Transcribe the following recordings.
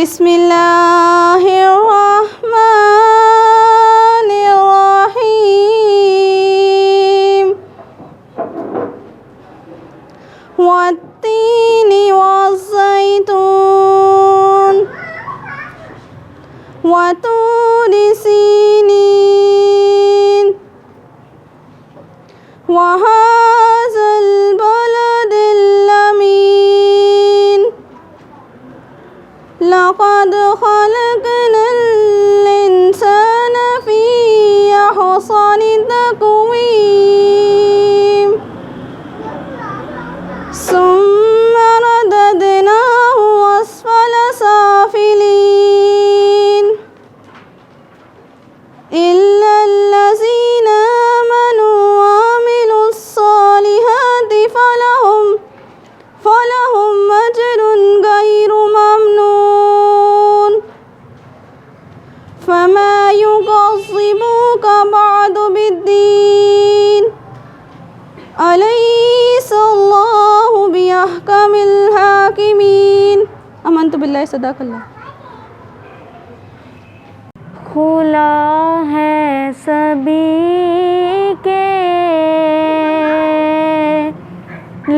बिस्मिल्लाहिर्रहमानिर्रहीम वत्तीनि वज़्ज़ैतून वतूरि सीनीन वहाज़ल बलदिल अमीन लक़द ख़लक़नल इंसान फ़ी अहसनि तक़वीम सुम्मा रददनाहु अस्फ़ल साफ़िलीन इल्लल्लज़ीना आमनू व अमिलुस्सालिहाति फलहुम अज्रुन गैरु ममनून फमा युकज़्ज़िबुका बअदु बिद्दीन अलैहिस्सलाहु बिअहकमिल हाकिमीन। आमन्तु बिल्लाहि सदाकल्लाह। खुला है सभी के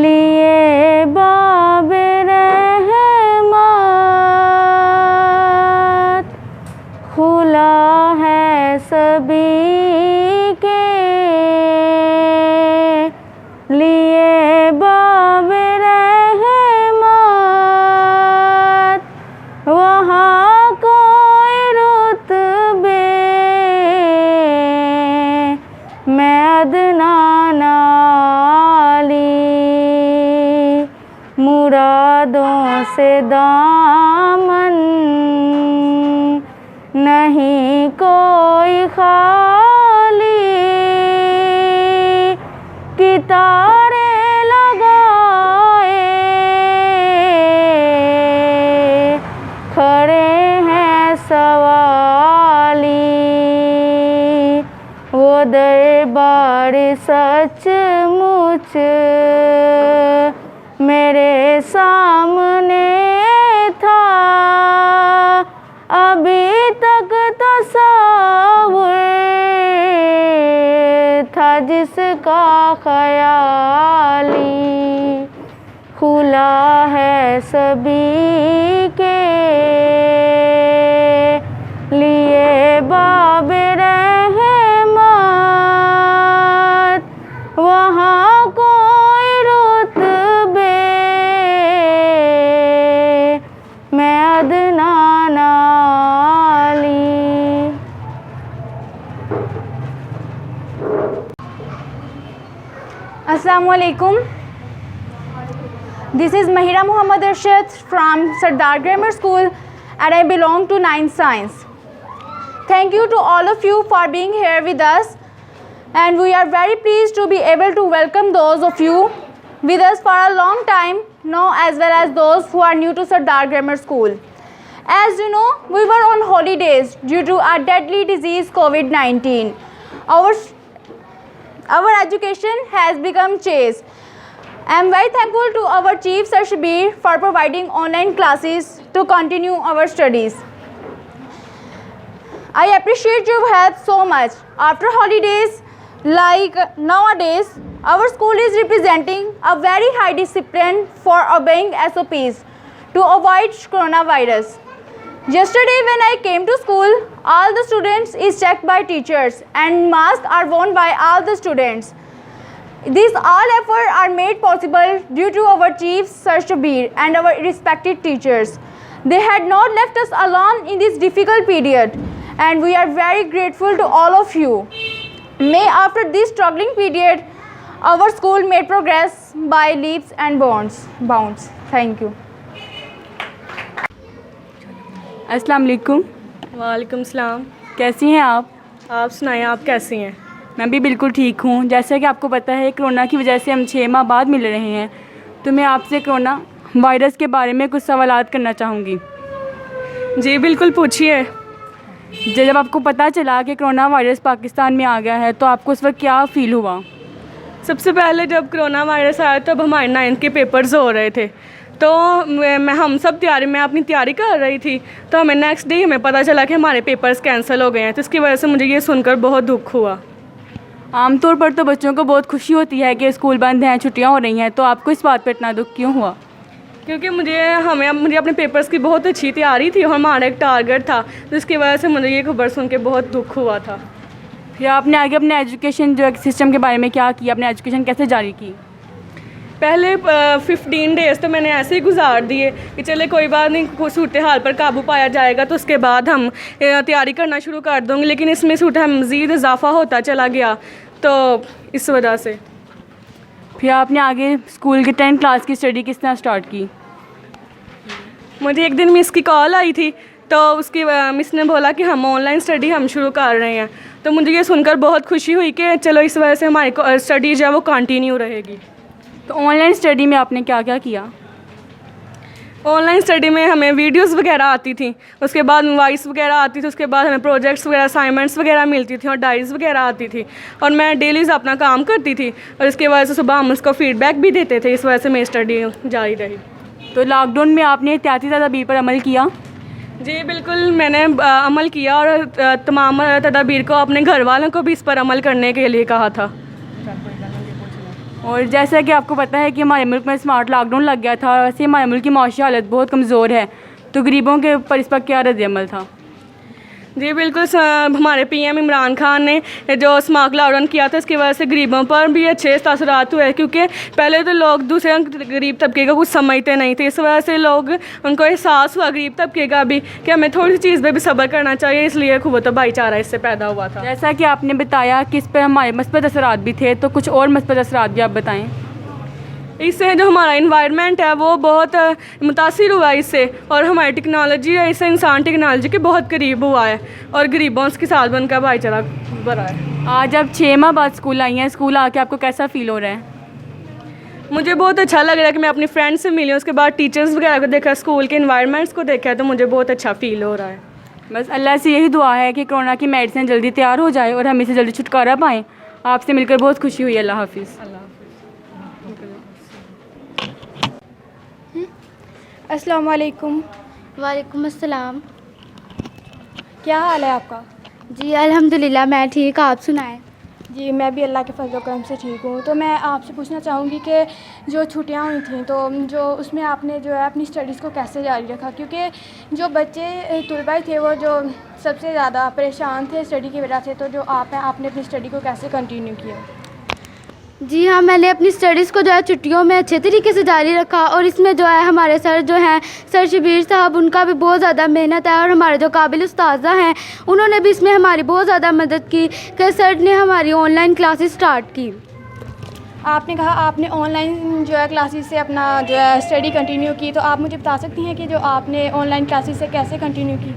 लिए बाबे रहमत, खुला है सभी के लिए बाबे रहमत, वहाँ कोई रुतबे मैं अदना नाली, मुरादों से दामन नहीं कोई खाली, कितारे लगाए खड़े हैं सवाली, वो दरबार सचमुच मेरे सामने था, अभी तक तसव्वुर था जिसका ख़याली, खुला है सभी के लिए बाबे रहमत, वहाँ कोई रुतबे मैं अदना नाली। Assalamu alaikum. This is Mahira Muhammad Arshad from Sardar Grammar School and I belong to 9th Science. Thank you to all of you for being here with us, and we are very pleased to be able to welcome those of you with us for a long time now, as well as those who are new to Sardar Grammar School. As you know, we were on holidays due to our deadly disease COVID-19. Our education has become chase. I am very thankful to our Chief Sir Shabir for providing online classes to continue our studies. I appreciate your help so much. After holidays, like nowadays, our school is representing a very high discipline for obeying SOPs to avoid coronavirus. Yesterday when I came to school, all the students is checked by teachers and masks are worn by all the students. These all efforts are made possible due to our Chief Sir Shabir and our respected teachers. They had not left us alone in this difficult period, and we are very grateful to all of you. May after this struggling period, our school made progress by leaps and bounds. Thank you. अस्सलाम वालेकुम। वालेकुम सलाम। कैसी हैं आप? आप सुनाएं, आप कैसी हैं? मैं भी बिल्कुल ठीक हूँ। जैसा कि आपको पता है, कोरोना की वजह से हम 6 माह बाद मिल रहे हैं, तो मैं आपसे कोरोना वायरस के बारे में कुछ सवालात करना चाहूँगी। जी बिल्कुल, पूछिए। जब आपको पता चला कि कोरोना वायरस पाकिस्तान में आ गया है, तो आपको उस वक्त क्या फ़ील हुआ? सबसे पहले जब कोरोना वायरस आया तब हमारे 9th के पेपर्स हो रहे थे, तो हम सब मैं अपनी तैयारी कर रही थी, तो हमें नेक्स्ट डे हमें पता चला कि हमारे पेपर्स कैंसिल हो गए हैं। तो इसकी वजह से मुझे ये सुनकर बहुत दुख हुआ। आमतौर पर तो बच्चों को बहुत खुशी होती है कि स्कूल बंद हैं, छुट्टियां हो रही हैं, तो आपको इस बात पर इतना दुख क्यों हुआ? क्योंकि मुझे अपने पेपर्स की बहुत अच्छी तैयारी थी और हमारा एक टारगेट था, तो इसकी वजह से मुझे ये खबर सुन के बहुत दुख हुआ था। फिर आपने आगे अपने एजुकेशन जो सिस्टम के बारे में क्या किया, अपने एजुकेशन कैसे जारी की? पहले 15 डेज़ तो मैंने ऐसे ही गुजार दिए कि चले कोई बात नहीं, कोई सूरत हाल पर काबू पाया जाएगा तो उसके बाद हम तैयारी करना शुरू कर दूँगी। लेकिन इसमें सूरत मज़ीद इजाफा होता चला गया, तो इस वजह से। फिर आपने आगे स्कूल के 10th क्लास की स्टडी किस तरह स्टार्ट की? मुझे एक दिन मिस की कॉल आई थी, तो उसकी मिस ने बोला कि हम ऑनलाइन स्टडी हम शुरू कर रहे हैं। तो मुझे ये सुनकर बहुत खुशी हुई कि चलो इस वजह से हमारी स्टडी जो है वो कंटिन्यू रहेगी। तो ऑनलाइन स्टडी में आपने क्या क्या किया? ऑनलाइन स्टडी में हमें वीडियोस वगैरह आती थी, उसके बाद वॉइस वगैरह आती थी, उसके बाद हमें प्रोजेक्ट्स वगैरह असाइनमेंट्स वगैरह मिलती थी और डायरीज़ वगैरह आती थी, और मैं डेली अपना काम करती थी और इसकी वजह से सुबह हम उसको फीडबैक भी देते थे। इस वजह से मेरी स्टडी जारी रही। तो लॉकडाउन में आपने एहतियाती तदाबीर पर अमल किया? जी बिल्कुल, मैंने अमल किया और तमाम तदाबीर को अपने घर वालों को भी इस पर अमल करने के लिए कहा था। और जैसा कि आपको पता है कि हमारे मुल्क में स्मार्ट लॉकडाउन लग गया था, और वैसे हमारे मुल्क की माशी हालत बहुत कमज़ोर है, तो गरीबों के ऊपर इस पर क्या रद्द-ए-अमल था? जी बिल्कुल, हमारे पीएम इमरान खान ने जो स्मार्ट लॉकडाउन किया था इसकी वजह से गरीबों पर भी अच्छे तासुरात हुए, क्योंकि पहले तो लोग दूसरे गरीब तबके का कुछ समझते नहीं थे। इस वजह से उनको एहसास हुआ गरीब तबके का भी कि हमें थोड़ी सी चीज़ पर भी सब्र करना चाहिए, इसलिए ख़ुव्वत भाईचारा इससे पैदा हुआ था। जैसा कि आपने बताया कि इस पर हमारे मस्बत असरात भी थे, तो कुछ और मस्बत असरात भी आप बताएँ। इससे जो हमारा इन्वायरमेंट है वो बहुत मुतासिर हुआ इससे, और हमारी टेक्नोलॉजी है, इससे इंसान टेक्नोलॉजी के बहुत करीब हुआ है और गरीबों के साथ बनकर भाईचारा बढ़ा है। आज आप 6 माह बाद स्कूल आई हैं, स्कूल आके आपको कैसा फ़ील हो रहा है? मुझे बहुत अच्छा लग रहा है कि मैं अपनी फ्रेंड से मिली, उसके बाद टीचर्स वगैरह को देखा, स्कूल के इन्वायरमेंट्स को देखा, तो मुझे बहुत अच्छा फ़ील हो रहा है। बस अल्लाह से यही दुआ है कि कोरोना की मेडिसिन जल्दी तैयार हो जाए और हम इसे जल्दी छुटकारा पाएँ। आपसे मिलकर बहुत खुशी हुई। अल्लाह हाफिज़। अस्सलाम वालेकुम। वालेकुम अस्सलाम। क्या हाल है आपका? जी अल्हम्दुलिल्लाह मैं ठीक, आप सुनाएं? जी मैं भी अल्लाह के फजल करम से ठीक हूँ। तो मैं आपसे पूछना चाहूँगी कि जो छुट्टियाँ हुई थी तो जो उसमें आपने जो है अपनी स्टडीज़ को कैसे जारी रखा, क्योंकि जो बच्चे तलबा थे वो जो सबसे ज़्यादा परेशान थे स्टडी की वजह से, तो जो आप हैं आपने अपनी स्टडी को कैसे कंटिन्यू किया? जी हाँ, मैंने अपनी स्टडीज़ को जो है छुट्टियों में अच्छे तरीके से जारी रखा, और इसमें जो है हमारे सर जो हैं सर शबीर साहब, उनका भी बहुत ज़्यादा मेहनत है, और हमारे जो काबिल उस्ताज़ा हैं उन्होंने भी इसमें हमारी बहुत ज़्यादा मदद की कि सर ने हमारी ऑनलाइन क्लासेस स्टार्ट की। आपने कहा आपने ऑनलाइन जो है क्लासेस से अपना जो है स्टडी कंटिन्यू की, तो आप मुझे बता सकती हैं कि जो आपने ऑनलाइन क्लासेस से कैसे कंटिन्यू की?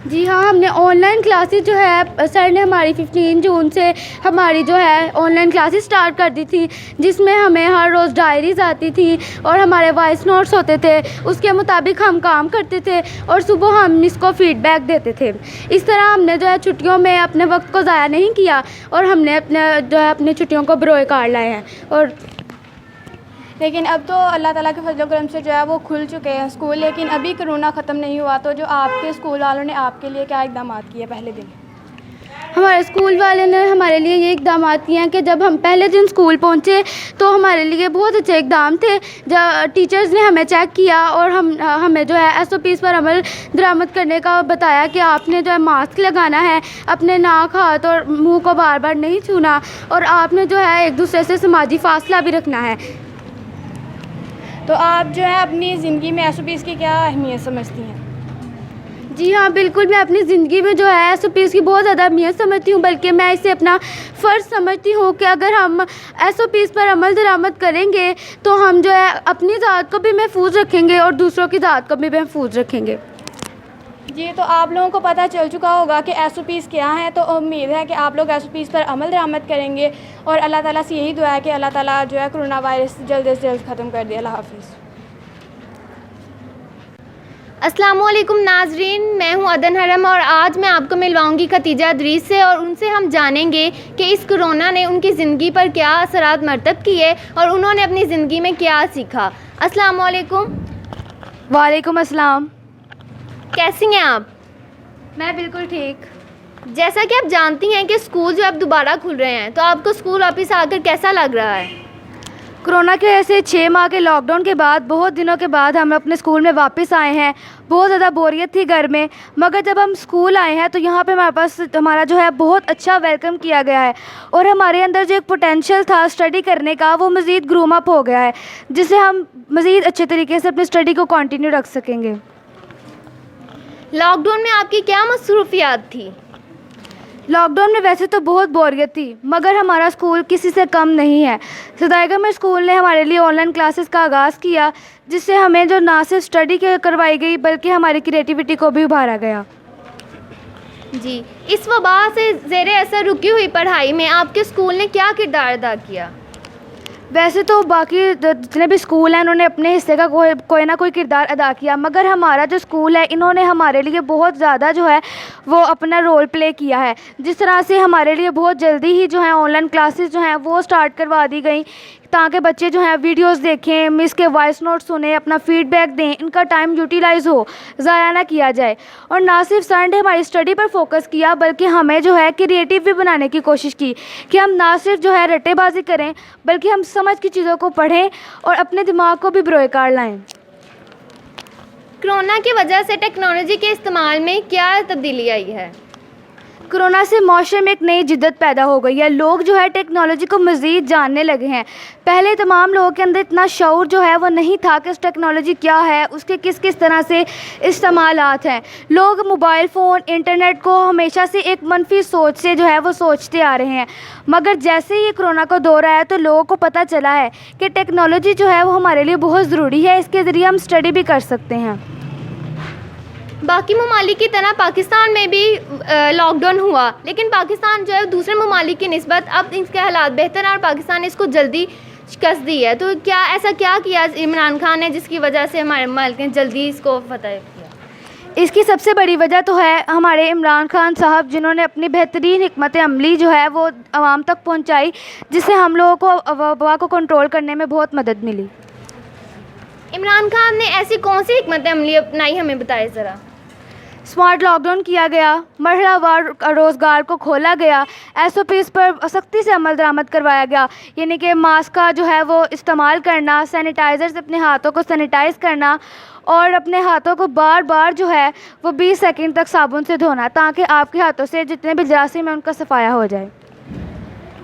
जी हाँ, हमने ऑनलाइन क्लासेस जो है सर ने हमारी 15 जून से हमारी जो है ऑनलाइन क्लासेस स्टार्ट कर दी थी, जिसमें हमें हर रोज़ डायरीज़ आती थी और हमारे वॉइस नोट्स होते थे, उसके मुताबिक हम काम करते थे और सुबह हम इसको फ़ीडबैक देते थे। इस तरह हमने जो है छुट्टियों में अपने वक्त को ज़ाया नहीं किया और हमने अपनी छुट्टियों को बरोए काट लाए हैं। और लेकिन अब तो अल्लाह ताला के फजल करम से जो है वो खुल चुके हैं स्कूल, लेकिन अभी कोरोना ख़त्म नहीं हुआ, तो जो आपके स्कूल वालों ने आपके लिए क्या इक़दाम किए पहले दिन? हमारे स्कूल वाले ने हमारे लिए ये इक़दाम किए हैं कि जब हम पहले दिन स्कूल पहुँचे तो हमारे लिए बहुत अच्छे इक़दाम थे। जब टीचर्स ने हमें चेक किया और हमें जो है SOPs पर अमल दरामद करने का बताया कि आपने जो है मास्क लगाना है, अपने नाक, हाथ और मुंह को बार बार नहीं छूना, और आपने जो है एक दूसरे से समाजी फासला भी रखना है। तो आप जो है अपनी ज़िंदगी में SOPs की क्या अहमियत समझती हैं? जी हाँ, बिल्कुल, मैं अपनी ज़िंदगी में जो है SOPs की बहुत ज़्यादा अहमियत समझती हूँ, बल्कि मैं इसे अपना फ़र्ज़ समझती हूँ कि अगर हम SOPs पर अमल दरामद करेंगे तो हम जो है अपनी ज़ात को भी महफूज रखेंगे और दूसरों की ज़ात को भी महफूज रखेंगे। जी, तो आप लोगों को पता चल चुका होगा कि SOPs क्या हैं, तो उम्मीद है कि आप लोग SOPs पर अमल दरामद करेंगे और अल्लाह ताला से यही दुआ है कि अल्लाह ताला जो है कोरोना वायरस जल्द से जल्द ख़त्म कर दे। अल्लाह हाफ़िज़। अस्सलामुअलैकुम नाजरीन, मैं हूं अदन हरम और आज मैं आपको मिलवाऊंगी खतीजा अदरीस से और उनसे हम जानेंगे कि इस कोरोना ने उनकी ज़िंदगी पर क्या असरात मरतब किए और उन्होंने अपनी ज़िंदगी में क्या सीखा। अस्सलामुअलैकुम। वालेकुम अस्सलाम। कैसी हैं आप? मैं बिल्कुल ठीक। जैसा कि आप जानती हैं कि स्कूल जो अब दोबारा खुल रहे हैं, तो आपको स्कूल वापस आकर कैसा लग रहा है? कोरोना की वजह से 6 माह के लॉकडाउन के बाद बहुत दिनों के बाद हम अपने स्कूल में वापस आए हैं। बहुत ज़्यादा बोरियत थी घर में, मगर जब हम स्कूल आए हैं तो यहाँ पे हमारे पास हमारा जो है बहुत अच्छा वेलकम किया गया है और हमारे अंदर जो एक पोटेंशियल था स्टडी करने का वो मज़ीद ग्रूम अप हो गया है, जिससे हम मज़ीद अच्छे तरीके से अपनी स्टडी को कंटिन्यू रख सकेंगे। लॉकडाउन में आपकी क्या मसरूफियात थी? लॉकडाउन में वैसे तो बहुत बोरियत थी, मगर हमारा स्कूल किसी से कम नहीं है। सदाइगा में स्कूल ने हमारे लिए ऑनलाइन क्लासेस का आगाज़ किया, जिससे हमें जो ना सिर्फ स्टडी करवाई गई बल्कि हमारी क्रिएटिविटी को भी उभारा गया। जी, इस वबा से ज़ेरे असर रुकी हुई पढ़ाई में आपके स्कूल ने क्या किरदार अदा किया? वैसे तो बाकी जितने भी स्कूल हैं उन्होंने अपने हिस्से का कोई ना कोई किरदार अदा किया, मगर हमारा जो स्कूल है इन्होंने हमारे लिए बहुत ज़्यादा जो है वो अपना रोल प्ले किया है। जिस तरह से हमारे लिए बहुत जल्दी ही जो है ऑनलाइन क्लासेस जो हैं वो स्टार्ट करवा दी गई, ताकि बच्चे जो हैं वीडियोस देखें, मिस के वॉइस नोट सुने, अपना फीडबैक दें, इनका टाइम यूटिलाइज़ हो, ज़ाया ना किया जाए। और ना सिर्फ सर ने हमारी स्टडी पर फोकस किया बल्कि हमें जो है क्रिएटिव भी बनाने की कोशिश की कि हम ना सिर्फ जो है रट्टेबाजी करें बल्कि हम समझ की चीज़ों को पढ़ें और अपने दिमाग को भी बरोकार लाएँ। कोरोना की वजह से टेक्नोलॉजी के इस्तेमाल में क्या तब्दीली आई है? कोरोना से माशरे में एक नई जिद्दत पैदा हो गई है। लोग जो है टेक्नोलॉजी को मज़ीद जानने लगे हैं। पहले तमाम लोगों के अंदर इतना शऊर जो है वो नहीं था कि इस टेक्नोलॉजी क्या है, उसके किस किस तरह से इस्तेमालात हैं। लोग मोबाइल फ़ोन, इंटरनेट को हमेशा से एक मनफी सोच से जो है वो सोचते आ रहे हैं, मगर जैसे ही ये कोरोना का दौर आया तो लोगों को पता चला है कि टेक्नोलॉजी जो है वो हमारे लिए बहुत ज़रूरी है। इसके ज़रिए हम स्टडी भी कर सकते हैं। बाकी ममालिक की तरह पाकिस्तान में भी लॉकडाउन हुआ, लेकिन पाकिस्तान जो है दूसरे ममालिक की निस्बत अब इसके हालात बेहतर हैं और पाकिस्तान ने इसको जल्दी शिकस्त दी है। तो क्या ऐसा क्या किया इमरान खान ने जिसकी वजह से हमारे मुल्क ने जल्दी इसको फतह किया? इसकी सबसे बड़ी वजह तो है हमारे इमरान खान साहब, जिन्होंने अपनी बेहतरीन हिकमत अमली जो है वो आवाम तक पहुँचाई, जिससे हम लोगों को वबा को कंट्रोल करने में बहुत मदद मिली। इमरान खान ने ऐसी कौन सी हिकमत अमली अपनाई, हमें बताएं ज़रा। स्मार्ट लॉकडाउन किया गया, मरहलावार रोज़गार को खोला गया, SOPs पर सख्ती से अमल दरामद करवाया गया, यानी कि मास्क का जो है वो इस्तेमाल करना, सैनिटाइज़र से अपने हाथों को सैनिटाइज़ करना और अपने हाथों को बार बार जो है वो 20 सेकंड तक साबुन से धोना, ताकि आपके हाथों से जितने भी जरासीम हैं उनका सफाया हो जाए।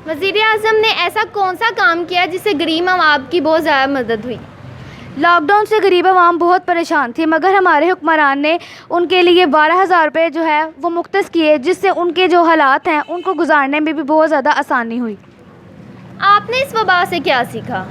वज़ीर-ए-आज़म ने ऐसा कौन सा काम किया जिससे गरीब आवाम की बहुत ज़्यादा मदद हुई? लॉकडाउन से गरीब आवाम बहुत परेशान थी, मगर हमारे हुक्मरान ने उनके लिए 12,000 रुपये जो है वो मुख्तस किए, जिससे उनके जो हालात हैं उनको गुजारने में भी बहुत ज़्यादा आसानी हुई। आपने इस वबा से क्या सीखा?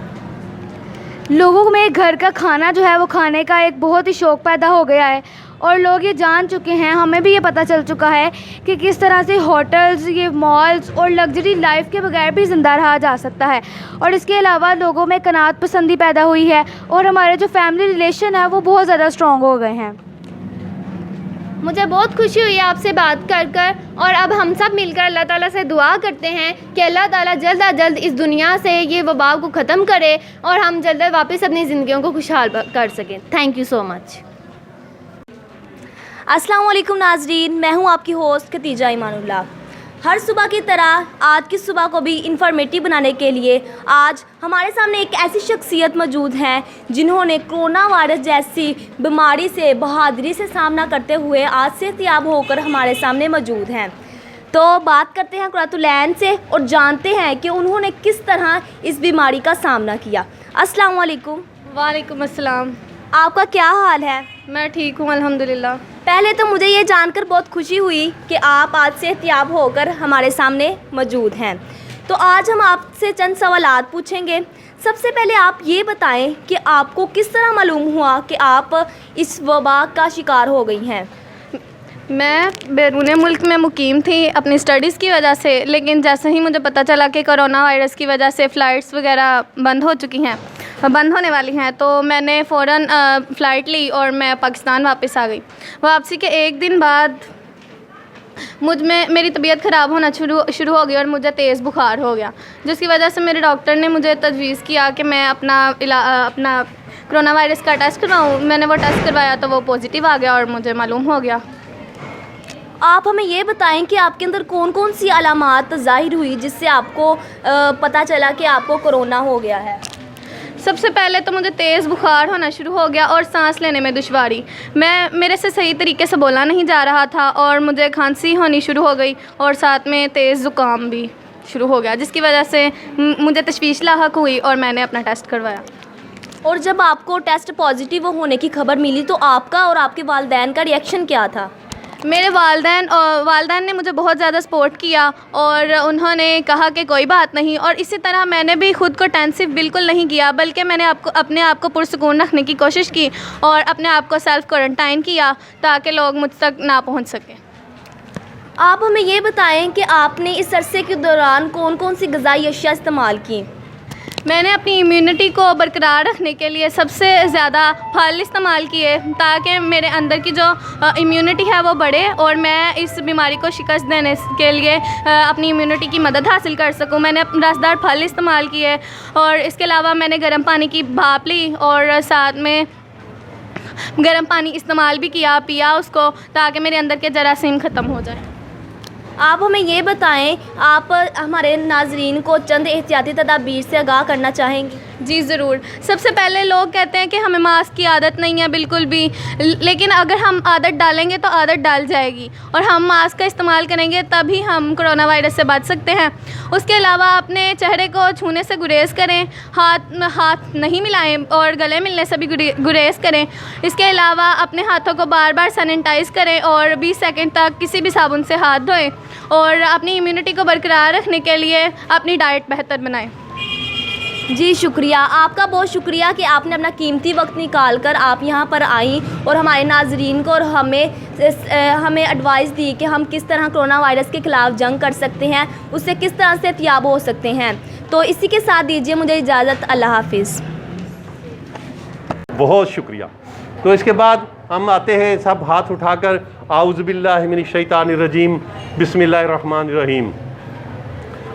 लोगों में घर का खाना जो है वो खाने का एक बहुत ही शौक़ पैदा हो गया है और लोग ये जान चुके हैं, हमें भी ये पता चल चुका है कि किस तरह से होटल्स, ये मॉल्स और लग्जरी लाइफ के बगैर भी ज़िंदा रहा जा सकता है। और इसके अलावा लोगों में कनात पसंदी पैदा हुई है और हमारे जो फैमिली रिलेशन है वो बहुत ज़्यादा स्ट्रॉन्ग हो गए हैं। मुझे बहुत खुशी हुई आपसे बात कर कर और अब हम सब मिलकर अल्लाह ताला से दुआ करते हैं कि अल्लाह ताला जल्द अज जल्द इस दुनिया से ये वबा को ख़त्म करे और हम जल्द वापस अपनी ज़िंदगियों को खुशहाल कर सकें। Thank you so much. अस्सलाम वालेकुम नाजरीन, मैं हूं आपकी होस्ट खतीजा ईमानुल्लाह। हर सुबह की तरह आज की सुबह को भी इंफॉर्मेटिव बनाने के लिए आज हमारे सामने एक ऐसी शख्सियत मौजूद हैं जिन्होंने कोरोना वायरस जैसी बीमारी से बहादुरी से सामना करते हुए आज सेहतियाब होकर हमारे सामने मौजूद हैं। तो बात करते हैं कुरातुलैन से और जानते हैं कि उन्होंने किस तरह इस बीमारी का सामना किया। अस्सलाम वालेकुम। वालेकुम अस्सलाम। आपका क्या हाल है? मैं ठीक हूँ अल्हम्दुलिल्लाह। पहले तो मुझे ये जानकर बहुत खुशी हुई कि आप आज सेहतियाब होकर हमारे सामने मौजूद हैं। तो आज हम आपसे चंद सवालात पूछेंगे। सबसे पहले आप ये बताएं कि आपको किस तरह मालूम हुआ कि आप इस वबा का शिकार हो गई हैं? मैं बैरून मुल्क में मुकीम थी अपनी स्टडीज़ की वजह से, लेकिन जैसे ही मुझे पता चला कि कोरोना वायरस की वजह से फ़्लाइट्स वगैरह बंद हो चुकी हैं बंद होने वाली हैं, तो मैंने फ़ौरन फ़्लाइट ली और मैं पाकिस्तान वापस आ गई। वापसी के एक दिन बाद मेरी तबीयत ख़राब होना शुरू हो गई और मुझे तेज़ बुखार हो गया, जिसकी वजह से मेरे डॉक्टर ने मुझे तजवीज़ किया कि मैं अपना कोरोना वायरस का टेस्ट करवाऊँ। मैंने वो टेस्ट करवाया तो वो पॉजिटिव आ गया और मुझे मालूम हो गया। आप हमें ये बताएं कि आपके अंदर कौन कौन सी अलामात ज़ाहिर हुई जिससे आपको पता चला कि आपको कोरोना हो गया है? सबसे पहले तो मुझे तेज़ बुखार होना शुरू हो गया और सांस लेने में दुश्वारी। मेरे से सही तरीके से बोला नहीं जा रहा था और मुझे खांसी होनी शुरू हो गई और साथ में तेज़ ज़ुकाम भी शुरू हो गया, जिसकी वजह से मुझे तशवीश लाहक हुई और मैंने अपना टेस्ट करवाया। और जब आपको टेस्ट पॉजिटिव होने की खबर मिली तो आपका और आपके वालिदैन का रिएक्शन क्या था? मेरे वालिदैन ने मुझे बहुत ज़्यादा सपोर्ट किया और उन्होंने कहा कि कोई बात नहीं, और इसी तरह मैंने भी ख़ुद को टेंसिव बिल्कुल नहीं किया, बल्कि मैंने अपने आप को पुरसुकून रखने की कोशिश की और अपने आप को सेल्फ़ क्वारंटाइन किया ताकि लोग मुझ तक ना पहुंच सकें। आप हमें ये बताएं कि आपने इस अरसे के दौरान कौन कौन सी ग़िज़ाई अशिया इस्तेमाल की? मैंने अपनी इम्यूनिटी को बरकरार रखने के लिए सबसे ज़्यादा फल इस्तेमाल किए ताकि मेरे अंदर की जो इम्यूनिटी है वो बढ़े और मैं इस बीमारी को शिकस्त देने के लिए अपनी इम्यूनिटी की मदद हासिल कर सकूं। मैंने रसदार फल इस्तेमाल किए और इसके अलावा मैंने गर्म पानी की भाप ली और साथ में गर्म पानी इस्तेमाल भी पिया उसको, ताकि मेरे अंदर के जरासीम ख़त्म हो जाए। आप हमें ये बताएं, आप हमारे नाजरीन को चंद एहतियाती तदाबीर से आगाह करना चाहेंगी? जी ज़रूर। सबसे पहले लोग कहते हैं कि हमें मास्क की आदत नहीं है बिल्कुल भी, लेकिन अगर हम आदत डालेंगे तो आदत डाल जाएगी और हम मास्क का इस्तेमाल करेंगे तभी हम कोरोना वायरस से बच सकते हैं। उसके अलावा अपने चेहरे को छूने से गुरेज करें, हाथ नहीं मिलाएं और गले मिलने से भी गुरेज करें। इसके अलावा अपने हाथों को बार बार सैनिटाइज़ करें और 20 सेकंड तक किसी भी साबुन से हाथ धोएं और अपनी इम्यूनिटी को बरकरार रखने के लिए अपनी डाइट बेहतर बनाएं। जी शुक्रिया, आपका बहुत शुक्रिया कि आपने अपना कीमती वक्त निकाल कर आप यहाँ पर आई और हमारे नाजरीन को और हमें एडवाइस दी कि हम किस तरह कोरोना वायरस के ख़िलाफ़ जंग कर सकते हैं, उससे किस तरह से एहतियात हो सकते हैं। तो इसी के साथ दीजिए मुझे इजाज़त। अल्लाह हाफिज़। बहुत शुक्रिया। तो इसके बाद हम आते हैं सब हाथ उठाकर आउज़ुबिल्लाहि मिनश शैतानिर रजीम बिस्मिल्लाहिर रहमानिर रहीम।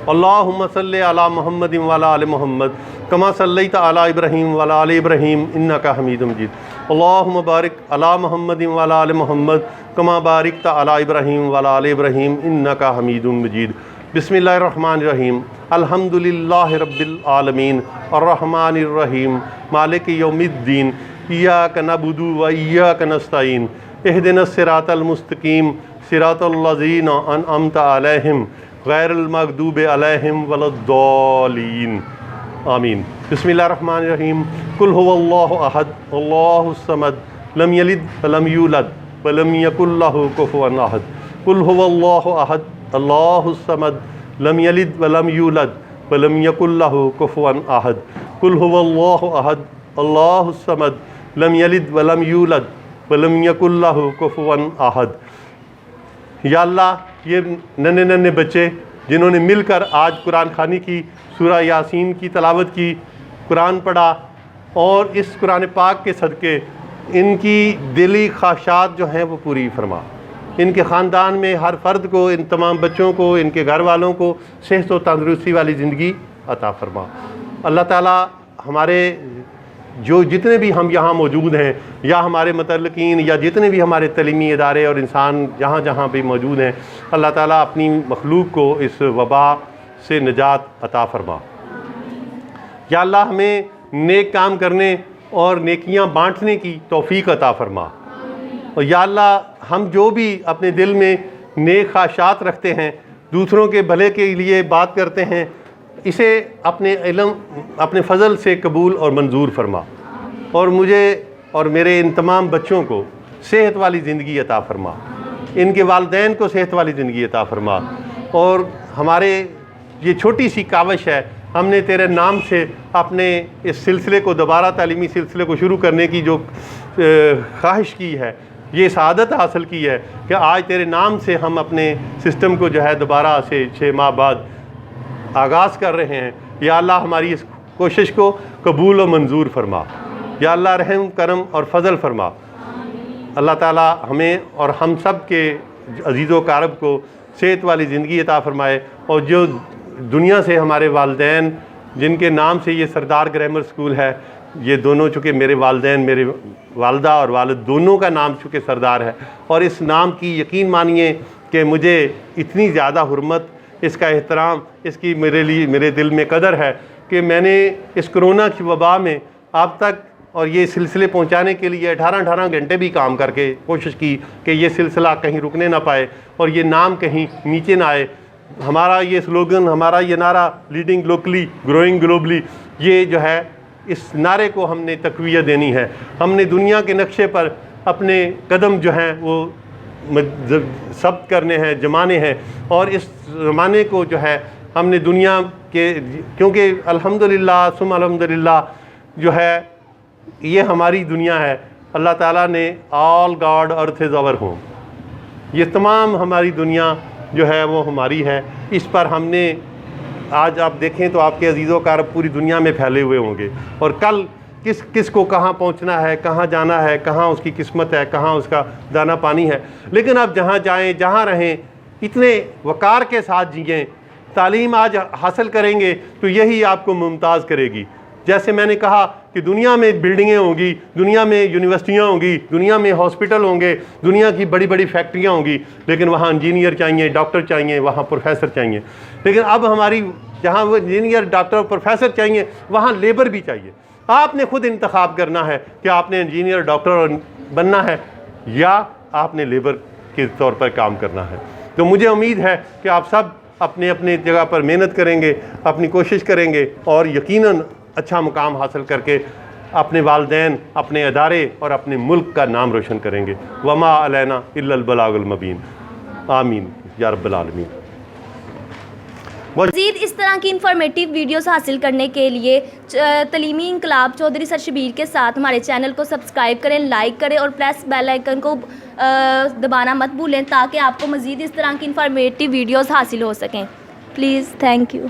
अल्लाहुम्मा सल्लि अला मुहम्मदिन व अला आलि मुहम्मद कमा सल्लैता अला इब्राहीम व अला आलि इब्राहीम इन्नका हमीदुम मजीद। अल्लाहुम्मा बारिक अला मुहम्मदिन व अला आलि मुहम्मद कमा बारिकता अला इब्राहीम व अला आलि इब्राहीम इन्नका हमीदुम मजीद। बिस्मिल्लाहिर रहमानिर रहीम। अल्हम्दुलिल्लाहि रब्बिल आलमीन अर्रहमानिर रहीम मालिकि यौमिद्दीन इय्याका नअबुदु व इय्याका नस्तईन इहदिनस सिरातल मुस्तकीम सिरातल लज़ीना अनअमता अलैहिम गैरुल मग़दूबि अलैहिम वलद्दालीन आमीन। बिस्मिल्लाहिर रहमानिर रहीम। कुल हुवल्लाहु अहद अल्लाहुस समद लम यलिद वलम यूलद वलम यकुल लहू कुफुवन अहद। कुल हुवल्लाहु अहद अल्लाहुस समद लम यलिद वलम यूलद वलम यकुल लहू कुफुवन अहद। कुल हुवल्लाहु अहद अल्लाहुस समद लम यलिद वलम यूलद वलम यकुल लहू कुफुवन अहद। या अल्लाह, ये नन्हे नन्हे बच्चे जिन्होंने मिलकर आज कुरान खानी की, सूरा यासीन की तलावत की, कुरान पढ़ा और इस कुरान पाक के सदक़े इनकी दिली ख्वाहिशात जो हैं वो पूरी फरमा। इनके ख़ानदान में हर फ़र्द को, इन तमाम बच्चों को, इनके घर वालों को सेहत और तंदुरुस्ती वाली ज़िंदगी अता फरमा। अल्लाह ताला हमारे जो जितने भी हम यहाँ मौजूद हैं या हमारे मुतल्लिकीन या जितने भी हमारे तलीमी इदारे और इंसान जहाँ जहाँ भी मौजूद हैं, अल्लाह ताला अपनी मखलूक को इस वबा से निजात अता फरमा। या अल्लाह हमें नेक काम करने और नेकियां बांटने की तौफीक अता फरमा। और या अल्लाह हम जो भी अपने दिल में नेक ख्वाहिशात रखते हैं, दूसरों के भले के लिए बात करते हैं, इसे अपने इल्म अपने फ़ज़ल से कबूल और मंजूर फरमा। और मुझे और मेरे इन तमाम बच्चों को सेहत वाली ज़िंदगी अता फरमा, इनके वालिदैन को सेहत वाली ज़िंदगी अता फरमा। और हमारे ये छोटी सी काविश है, हमने तेरे नाम से अपने इस सिलसिले को दोबारा तालीमी सिलसिले को शुरू करने की जो ख्वाहिश की है, ये सआदत हासिल की है कि आज तेरे नाम से हम अपने सिस्टम को जो है दोबारा से 6 माह बाद आगाज़ कर रहे हैं। या अल्लाह हमारी इस कोशिश को कबूल व मंजूर फरमा। या अल्लाह रहम करम और फ़ज़ल फरमा। अल्लाह ताला हमें और हम सब के अज़ीज़ व कारब को सेहत वाली ज़िंदगी अता फ़रमाए, और जो दुनिया से हमारे वालिदैन जिनके नाम से ये सरदार ग्रामर स्कूल है, ये दोनों चूँकि मेरे वालिदैन, मेरे वालदा और वालिद दोनों का नाम चूँकि सरदार है, और इस नाम की यकीन मानिए कि मुझे इतनी ज़्यादा हुर्मत, इसका एहतराम, इसकी मेरे लिए मेरे दिल में कदर है कि मैंने इस कोरोना की वबा में आप तक और ये सिलसिले पहुंचाने के लिए 18 घंटे भी काम करके कोशिश की कि ये सिलसिला कहीं रुकने ना पाए और ये नाम कहीं नीचे ना आए। हमारा ये स्लोगन, हमारा ये नारा लीडिंग लोकली ग्रोइंग ग्लोबली, ये जो है इस नारे को हमने तक़वियत देनी है। हमने दुनिया के नक्शे पर अपने कदम जो हैं वो सब्त करने हैं, जमाने हैं, और इस ज़माने को जो है हमने दुनिया के, क्योंकि अल्हम्दुलिल्लाह सुम अल्हम्दुलिल्लाह जो है ये हमारी दुनिया है। अल्लाह ताला ने all god earth is our home, ये तमाम हमारी दुनिया जो है वो हमारी है। इस पर हमने आज आप देखें तो आपके अजीज़ों कार पूरी दुनिया में फैले हुए होंगे, और कल किस किस को कहाँ पहुँचना है, कहाँ जाना है, कहाँ उसकी किस्मत है, कहाँ उसका दाना पानी है। लेकिन आप जहाँ जाएँ, जहाँ रहें, इतने वक़ार के साथ जिएँ। तालीम आज हासिल करेंगे तो यही आपको मुमताज़ करेगी। जैसे मैंने कहा कि दुनिया में बिल्डिंगें होंगी, दुनिया में यूनिवर्सिटियाँ होंगी, दुनिया में हॉस्पिटल होंगे, दुनिया की बड़ी बड़ी फैक्ट्रियाँ होंगी, लेकिन वहाँ इंजीनियर चाहिए, डॉक्टर चाहिए, वहाँ प्रोफेसर चाहिए। लेकिन अब हमारी जहाँ वो इंजीनियर, डॉक्टर, प्रोफेसर चाहिए, वहाँ लेबर भी चाहिए। आपने खुद इंतखाब करना है कि आपने इंजीनियर, डॉक्टर बनना है या आपने लेबर के तौर पर काम करना है। तो मुझे उम्मीद है कि आप सब अपने अपने जगह पर मेहनत करेंगे, अपनी कोशिश करेंगे, और यकीनन अच्छा मुकाम हासिल करके अपने वालिदैन, अपने अदारे और अपने मुल्क का नाम रोशन करेंगे। वमा अलैना इल्लल बलागुल मुबीन। आमीन या रब्बल आलमीन। मज़ीद इस तरह की इंफॉर्मेटिव वीडियोस हासिल करने के लिए तलीमी इंकलाब चौधरी सर शबीर के साथ हमारे चैनल को सब्सक्राइब करें, लाइक करें और प्रेस बेल आइकन को दबाना मत भूलें, ताकि आपको मज़ीद इस तरह की इंफॉर्मेटिव वीडियोस हासिल हो सकें। Please, thank you.